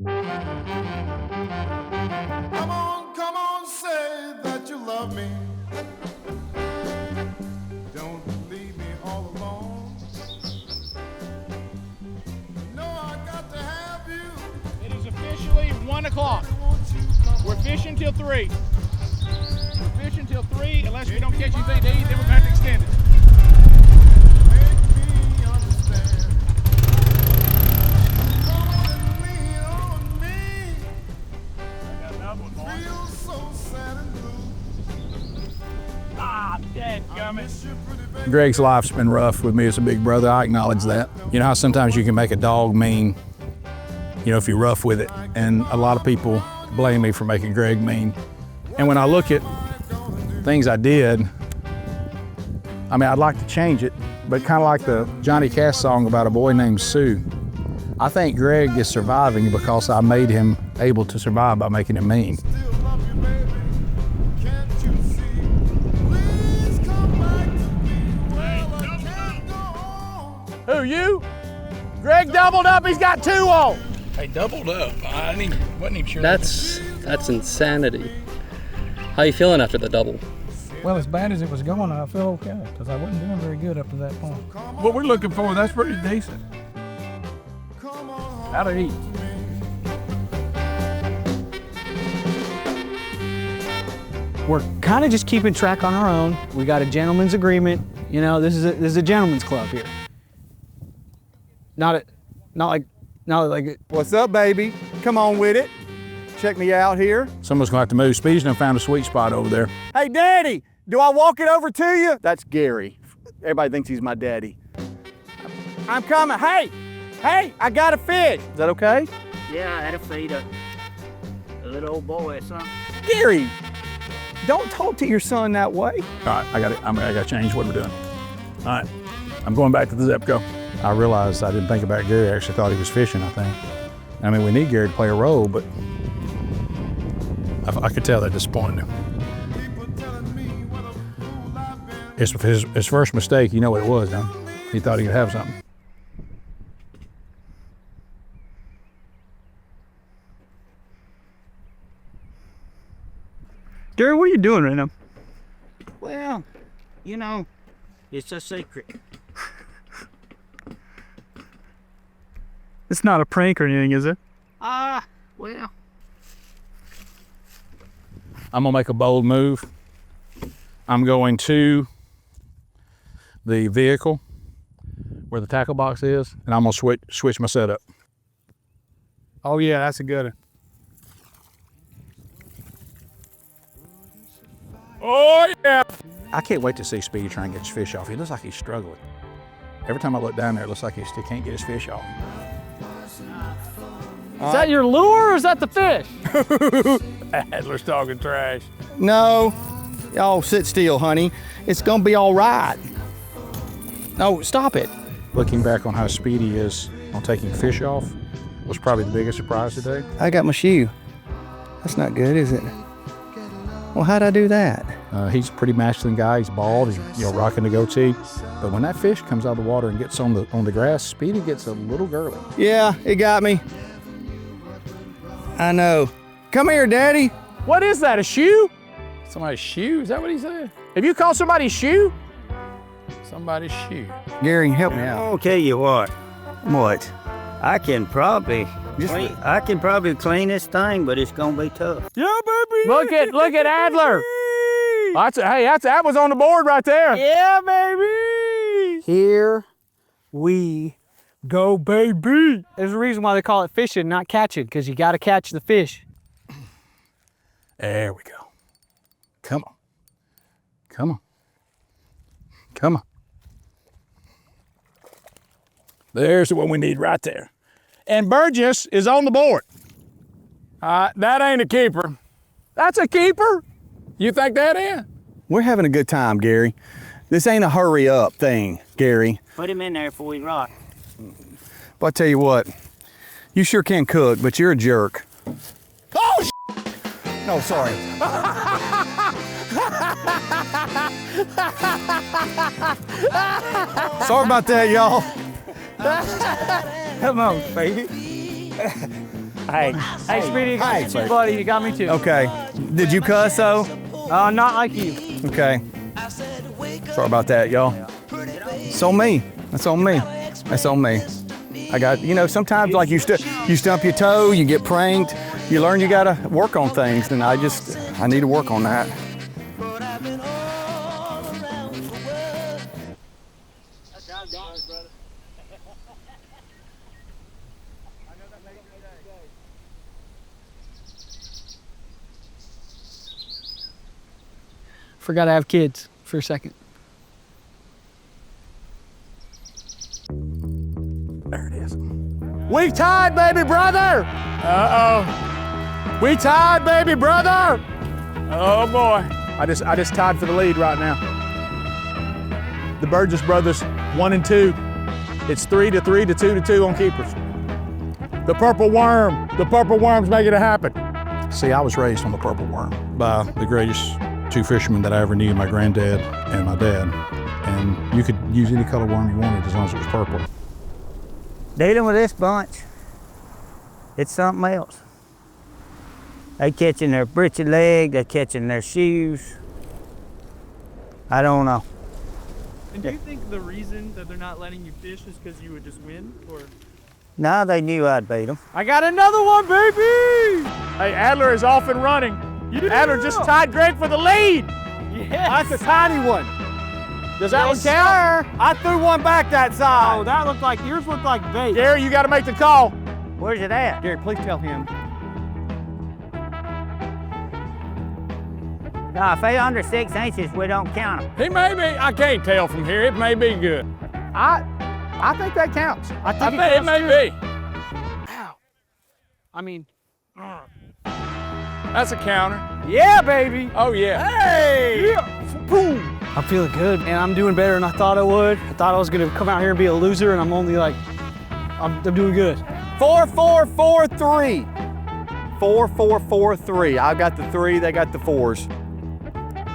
Come on, say that you love me. Don't leave me all alone. No, I got to have you. It is officially 1 o'clock. We're fishing till 3. We're fishing till 3. Unless we don't catch anything to eat, then we're going to have to extend it. Make me understand. Come on and lean on me. I got another one, boy. Feel so sad and blue. Ah, dadgummit. Miss you, pretty baby. Greg's life's been rough with me as a big brother. I acknowledge that. You know how sometimes you can make a dog mean, you know, if you're rough with it. And a lot of people blame me for making Greg mean. And when I look at things I did, I mean, I'd like to change it, but kind of like the Johnny Cash song about a boy named Sue. I think Greg is surviving because I made him able to survive by making him mean. Still love you, baby. Can't you see? Please come back to me. Well, I can't go on. Who, you? Greg doubled up. He's got 2 on. Hey, doubled up. I wasn't even sure. That's insanity. How you feeling after the double? Well, as bad as it was going, I feel okay, because I wasn't doing very good up to that point. What we're looking for, that's pretty decent. How to eat. We're kind of just keeping track on our own. We got a gentleman's agreement. You know, this is a gentleman's club here. Not like. What's up, baby? Come on with it. Check me out here. Someone's gonna have to move. Speed's done found a sweet spot over there. Hey, Daddy, do I walk it over to you? That's Gary. Everybody thinks he's my daddy. I'm coming. Hey, I got a fish. Is that okay? Yeah, that'll feed a little old boy or something. Gary, don't talk to your son that way. All right, I gotta change what we're doing. All right, I'm going back to the Zepco. I realized I didn't think about Gary. I actually thought he was fishing, I think. I mean, we need Gary to play a role, but I could tell that disappointed him. His first mistake, you know what it was, huh? He thought he could have something. Gary, what are you doing right now? Well, you know, it's a secret. It's not a prank or anything, is it? Well. I'm gonna make a bold move. I'm going to the vehicle where the tackle box is, and I'm gonna switch my setup. Oh yeah, that's a good one. Oh yeah! I can't wait to see Speedy try and get his fish off. He looks like he's struggling. Every time I look down there, it looks like he still can't get his fish off. Is that your lure or is that the fish? Adler's talking trash. No, y'all sit still, honey. It's gonna be all right. No, stop it. Looking back on how Speedy is on taking fish off was probably the biggest surprise today. I got my shoe. That's not good, is it? Well, how'd I do that? He's a pretty masculine guy. He's bald. He's rocking the goatee. But when that fish comes out of the water and gets on the grass, Speedy gets a little girly. Yeah, it got me. I know. Come here, Daddy. What is that, a shoe? Somebody's shoe? Is that what he said? Have you called somebody's shoe? Somebody's shoe. Gary, help me out. I'll tell you what, What? I can probably clean this thing, but it's gonna be tough. Yeah, baby. Look at Adler. That was on the board right there. Yeah, baby. Here we go, baby. There's a reason why they call it fishing, not catching, because you got to catch the fish. There we go. Come on. Come on. Come on. There's what we need right there. And Burgess is on the board. That ain't a keeper. That's a keeper? You think that is? We're having a good time, Gary. This ain't a hurry up thing, Gary. Put him in there before we rock. But I tell you what, you sure can cook, but you're a jerk. Oh, No, sorry. Sorry about that, y'all. Come on, baby. Hey, Hey, Speedy, Hey. buddy, you got me too. Okay. Did you cuss though? Not like you. Okay. Sorry about that, y'all. It's on me. That's on me. That's on me. I got, sometimes like you stump your toe, you get pranked, you learn you gotta work on things, and I need to work on that. Forgot I have kids for a second. There it is. We tied, baby brother! Uh-oh. We tied, baby brother! Oh boy. I just tied for the lead right now. The Burgess brothers, 1 and 2. It's 3-3 to 2-2 on keepers. The purple worm's making it happen. See, I was raised on the purple worm by the greatest 2 fishermen that I ever knew, my granddad and my dad. And you could use any color worm you wanted as long as it was purple. dealing with this bunch, it's something else. They catching their britchy leg, they catching their shoes. I don't know. And do you think the reason that they're not letting you fish is because you would just win, or? No, they knew I'd beat them. I got another one, baby! Hey, Adler is off and running. Yeah. Adler just tied Greg for the lead. Yes. That's a tiny one. Does that Yes, one count? sir. I threw one back that side. Oh, that looked like, yours looked like bait. Gary, you got to make the call. Where's it at? Gary, please tell him. No, if they under 6 inches, we don't count them. He may be, I can't tell from here. It may be good. I think that counts. I think it may be. Ow. I mean, That's a counter. yeah, baby. Oh, yeah. Hey! Yeah. Boom. I'm feeling good, and I'm doing better than I thought I would. I thought I was gonna come out here and be a loser, and I'm only like, I'm doing good. 4-4-4-3. 4-4-4-3. I've got the 3, they got the 4s.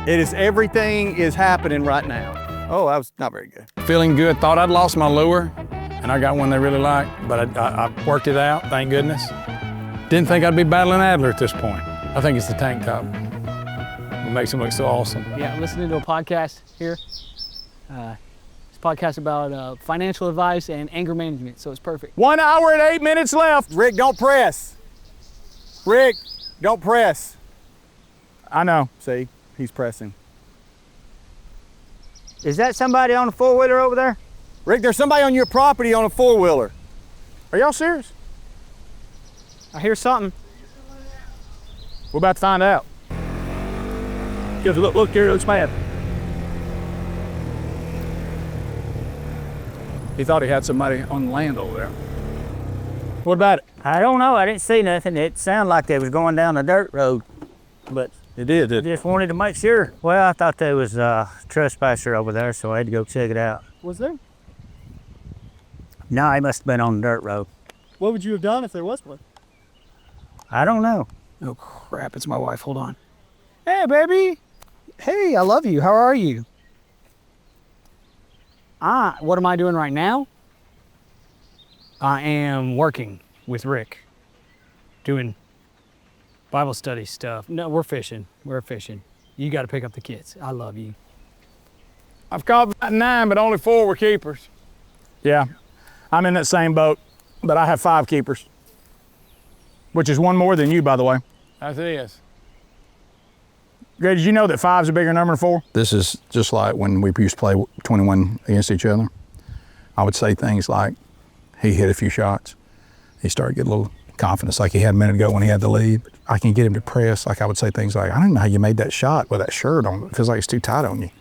Everything is happening right now. Oh, that was not very good. Feeling good, thought I'd lost my lure, and I got one they really liked, but I worked it out, thank goodness. Didn't think I'd be battling Adler at this point. I think it's the tank top. It makes him look so awesome. Yeah, I'm listening to a podcast here. It's a podcast about financial advice and anger management, so it's perfect. 1 hour and 8 minutes left. Rick, don't press. Rick, don't press. I know, see, he's pressing. Is that somebody on the 4-wheeler over there? Rick, there's somebody on your property on a 4-wheeler. Are y'all serious? I hear something. We're about to find out. Look, Gary looks mad. He thought he had somebody on the land over there. What about it? I don't know. I didn't see nothing. It sounded like they was going down a dirt road, but It did, I just wanted to make sure. Well, I thought there was a trespasser over there, so I had to go check it out. Was there? No, he must have been on the dirt road. What would you have done if there was one? I don't know. Oh crap, it's my wife, hold on. Hey baby, hey, I love you, how are you? What am I doing right now? I am working with Rick, doing Bible study stuff. No, we're fishing, You gotta pick up the kids, I love you. I've caught about 9, but only 4 were keepers. Yeah, I'm in that same boat, but I have 5 keepers, which is 1 more than you, by the way. That is. Greg, did you know that 5's a bigger number than 4? This is just like when we used to play 21 against each other. I would say things like, he hit a few shots. He started getting a little confidence like he had a minute ago when he had the lead. I can get him to press. Like I would say things like, I don't know how you made that shot with that shirt on. It feels like it's too tight on you.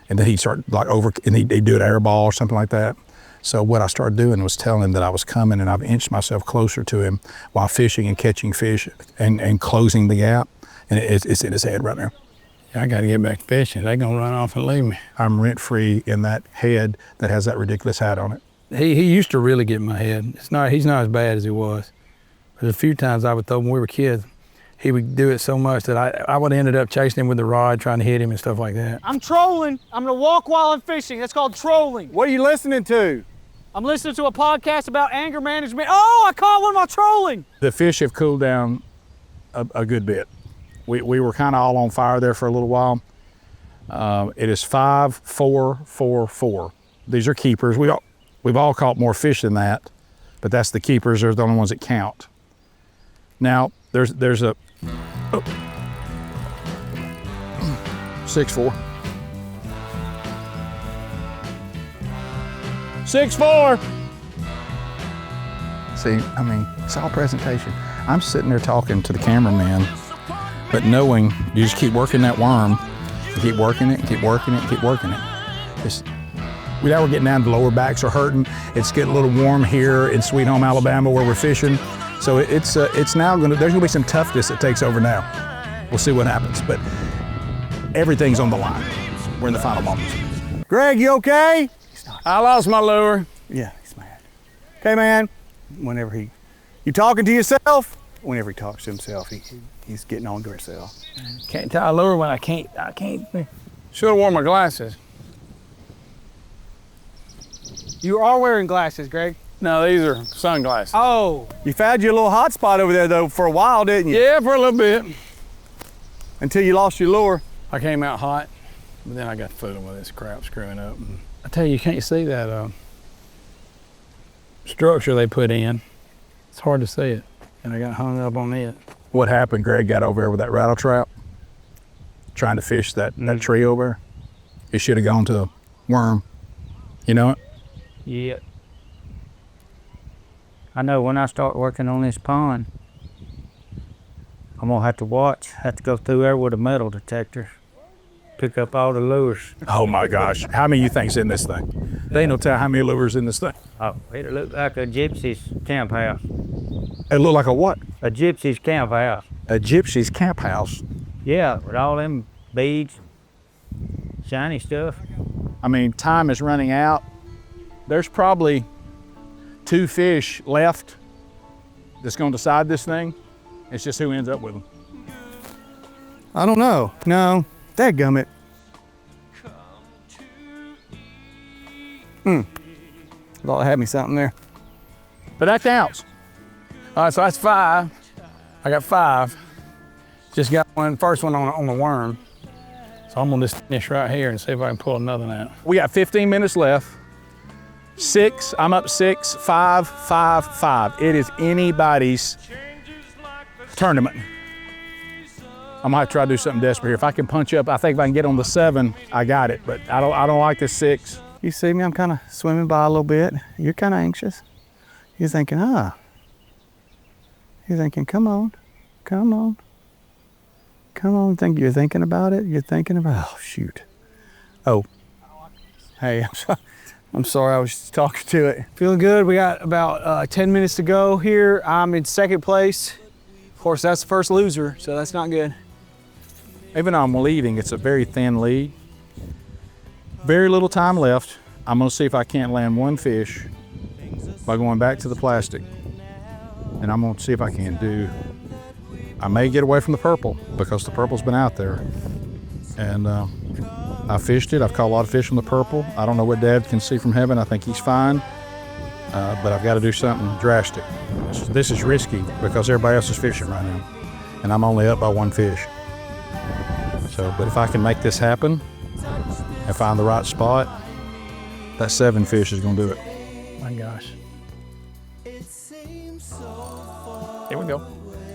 And then he'd start like and he'd do an air ball or something like that. So what I started doing was telling him that I was coming, and I've inched myself closer to him while fishing and catching fish and closing the gap. And it's in his head right now. I got to get back fishing. They're going to run off and leave me. I'm rent-free in that head that has that ridiculous hat on it. He used to really get in my head. He's not as bad as he was. But a few times I would throw him when we were kids. He would do it so much that I would have ended up chasing him with the rod, trying to hit him and stuff like that. I'm trolling, I'm gonna walk while I'm fishing, that's called trolling. What are you listening to? I'm listening to a podcast about anger management. Oh, I caught one while trolling. The fish have cooled down a good bit. We were kind of all on fire there for a little while. It is 5, 4, 4, 4. These are keepers. We've all caught more fish than that, but that's the keepers. They're the only ones that count. Now, there's a 6-4. 6-4. See, I mean, it's all presentation. I'm sitting there talking to the cameraman, but knowing you just keep working that worm, you keep working it, keep working it, keep working it. Now we're getting down to the lower backs are hurting. It's getting a little warm here in Sweet Home, Alabama, where we're fishing. So it's now there's gonna be some toughness that takes over now. We'll see what happens, but everything's on the line. We're in the final moments. Greg, you okay? I lost my lure. Yeah, he's mad. Okay, man. Whenever you talking to yourself? Whenever he talks to himself, he's getting on to himself. Can't tie a lure when I can't. Should have worn my glasses. You are wearing glasses, Greg. No, these are sunglasses. Oh. You found your little hot spot over there, though, for a while, didn't you? Yeah, for a little bit. Until you lost your lure. I came out hot, but then I got fooling with this crap screwing up. And I tell you, can't you see that structure they put in? It's hard to see it, and I got hung up on it. What happened? Greg got over there with that rattle trap, trying to fish that tree over there. He should have gone to a worm. You know it? Yeah. I know when I start working on this pond, I'm gonna have to go through there with a metal detector, pick up all the lures. Oh my gosh, how many you think's in this thing? They ain't no tell how many lures in this thing. Oh, it looked like a gypsy's camp house. It looked like a what? A gypsy's camp house. A gypsy's camp house. Yeah, with all them beads, shiny stuff. I mean, time is running out. There's probably 2 fish left that's gonna decide this thing. It's just who ends up with them. I don't know. No, dadgummit. Thought I had me something there. But that counts. All right, so that's 5. I got 5. Just got first one on the worm. So I'm gonna just finish right here and see if I can pull another one out. We got 15 minutes left. 6, I'm up 6, 5, 5, 5. It is anybody's tournament. I'm gonna have to try to do something desperate here. If I can punch up, I think if I can get on the 7, I got it. But I don't like this 6. You see me, I'm kind of swimming by a little bit. You're kind of anxious. You're thinking, You're thinking, come on. You're thinking about it. Oh, shoot. Oh. Hey, I'm sorry, I was just talking to it. Feeling good. We got about 10 minutes to go here. I'm in second place. Of course, that's the first loser, so that's not good. Even though I'm leading, it's a very thin lead. Very little time left. I'm gonna see if I can't land one fish by going back to the plastic. And I'm gonna see if I can I may get away from the purple because the purple's been out there. And I fished it. I've caught a lot of fish from the purple. I don't know what Dad can see from heaven. I think he's fine. But I've got to do something drastic. This is risky because everybody else is fishing right now. And I'm only up by 1 fish. But if I can make this happen and find the right spot, that 7 fish is going to do it. My gosh. Here we go.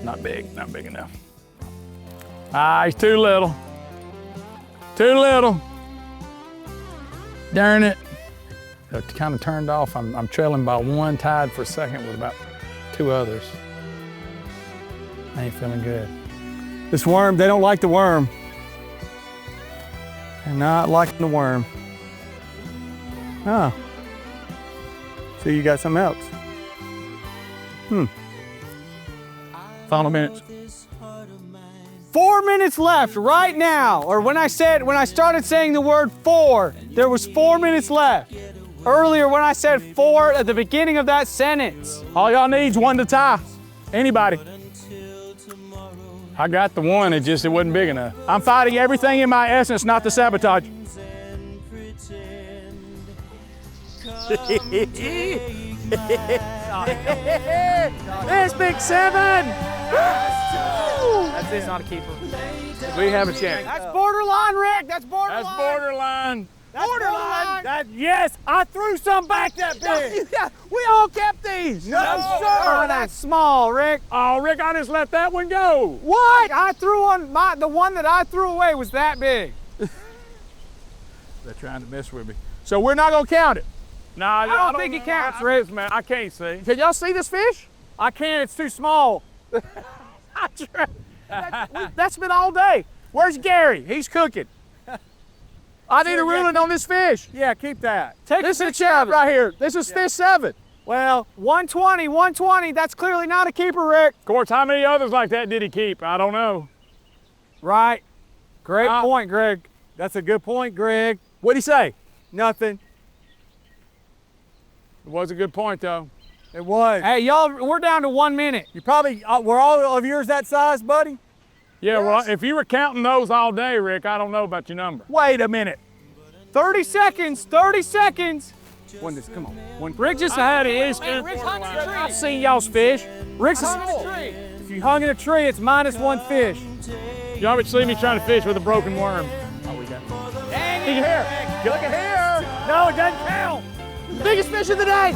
Not big enough. He's too little. Too little. Darn it. It kind of turned off. I'm trailing by 1, tied for second with about 2 others. I ain't feeling good. This worm, they don't like the worm. They're not liking the worm. Oh. So you got something else? Final minutes. 4 minutes left right now. Or when I started saying the word 4, there was 4 minutes left. Earlier when I said 4 at the beginning of that sentence. All y'all need's 1 to tie. Anybody. I got the 1, it wasn't big enough. I'm fighting everything in my essence not to sabotage. There's Big 7. That's it, not a keeper. We have a chance. That's borderline, Rick. That's borderline. That's borderline. That's borderline. Yes, I threw some back that big. We all kept these. No, sir. That's small, Rick. Oh, Rick, I just let that one go. What? I threw one. The one that I threw away was that big. They're trying to mess with me. So we're not gonna count it. No, I don't think it counts, Rick. Man, I can't see. Can y'all see this fish? I can't. It's too small. That's been all day. Where's Gary? He's cooking. I need a ruling on this fish. Yeah, keep that. This is a champ right here. This is fish 7. Well, 120. That's clearly not a keeper, Rick. Of course, how many others like that did he keep? I don't know. Right. Great point, Greg. That's a good point, Greg. What'd he say? Nothing. It was a good point, though. It was. Hey, y'all, we're down to 1 minute. You probably, were all of yours that size, buddy? Yeah, well, if you were counting those all day, Rick, I don't know about your number. Wait a minute. 30 seconds, 30 seconds. Come on. Rick just had an instant. Rick's hung in a tree. I've seen y'all's fish. Rick's hung in a tree. If you hung in a tree, it's -1 fish. Y'all would see me trying to fish with a broken worm. Oh, we got it. Dang it. Here. Look at here. No, it doesn't count. Biggest fish of the day.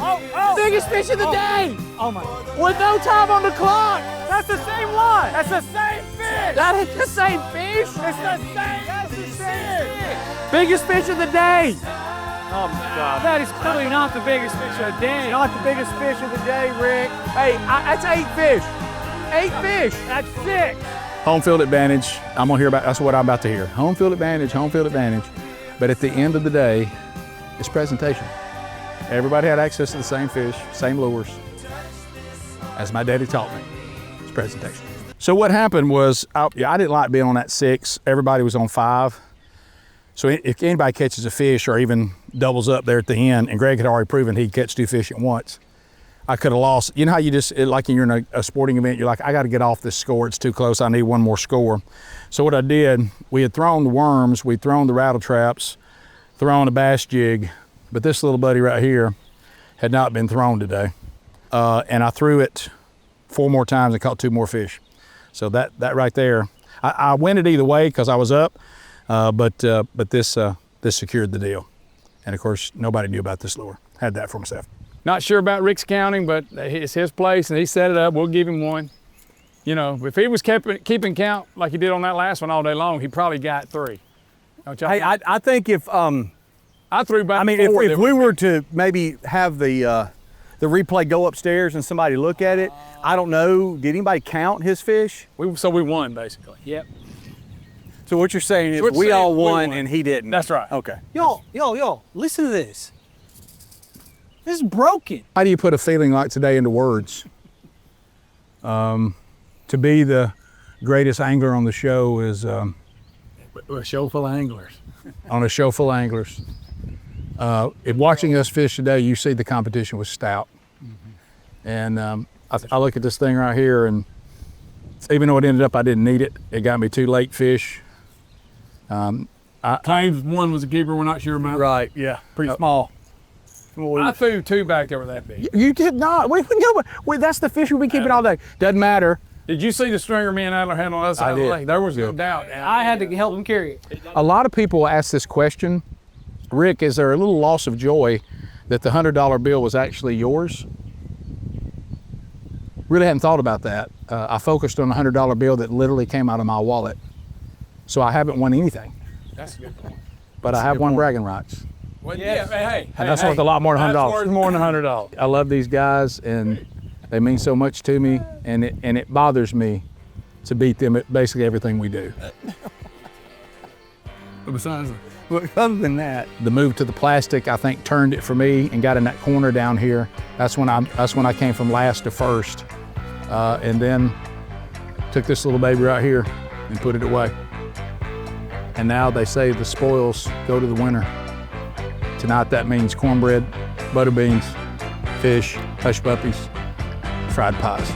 Biggest fish of the day. Oh, my. With no time on the clock. That's the same one. That's the same fish. That is the same fish. It's the same. That's the same fish. Biggest fish of the day. Oh, my God. That is clearly not the biggest fish of the day. Not the biggest fish of the day, Rick. Hey, that's 8 fish. 8 fish. That's 6. Home field advantage. I'm gonna hear about. That's what I'm about to hear. Home field advantage. Home field advantage. But at the end of the day, it's presentation. Everybody had access to the same fish, same lures. As my daddy taught me, it's presentation. So what happened was, I didn't like being on that 6. Everybody was on 5. So if anybody catches a fish or even doubles up there at the end, and Greg had already proven he'd catch 2 fish at once, I could have lost. You know how you just, like you're in a sporting event, you're like, I got to get off this score. It's too close. I need one more score. So what I did, we had thrown the worms, we'd thrown the rattle traps, thrown a bass jig, but this little buddy right here had not been thrown today. And I threw it 4 more times and caught 2 more fish. So that right there, I win it either way because I was up, but this secured the deal. And of course, nobody knew about this lure. Had that for myself. Not sure about Rick's counting, but it's his place and he set it up. We'll give him 1. You know, if he was keeping count like he did on that last one all day long, he probably got 3. Hey, I think if I threw back. I mean, if we were to maybe have the replay go upstairs and somebody look at it, I don't know. Did anybody count his fish? So we won basically. Yep. So what you're saying is we all won and he didn't. That's right. Okay. Yo, listen to this. This is broken. How do you put a feeling like today into words? To be the greatest angler on the show is a show full of anglers. On a show full of anglers. If watching us fish today, you see the competition was stout. And I look at this thing right here, and even though it ended up I didn't need it, it got me 2 late fish. Times 1 was a keeper, we're not sure about. Right, yeah, pretty small. I threw 2 back there with that big. You did not. Wait, that's the fish we've been keeping all day. Doesn't matter. Did you see the stringer me and Adler had on the other side of the lake? There was no doubt. I had to help him carry it. A lot of people ask this question, Rick, is there a little loss of joy that the $100 bill was actually yours? Really hadn't thought about that. I focused on the $100 bill that literally came out of my wallet. So I haven't won anything. That's a good point. But I have won bragging rights. Well, yeah, hey, and that's worth a lot more than $100. That's worth more than $100. I love these guys, and they mean so much to me, and it bothers me to beat them at basically everything we do. But besides, other than that, the move to the plastic, I think, turned it for me and got in that corner down here. That's when I came from last to first, and then took this little baby right here and put it away. And now they say the spoils go to the winner. Tonight that means cornbread, butter beans, fish, hush puppies, fried pies.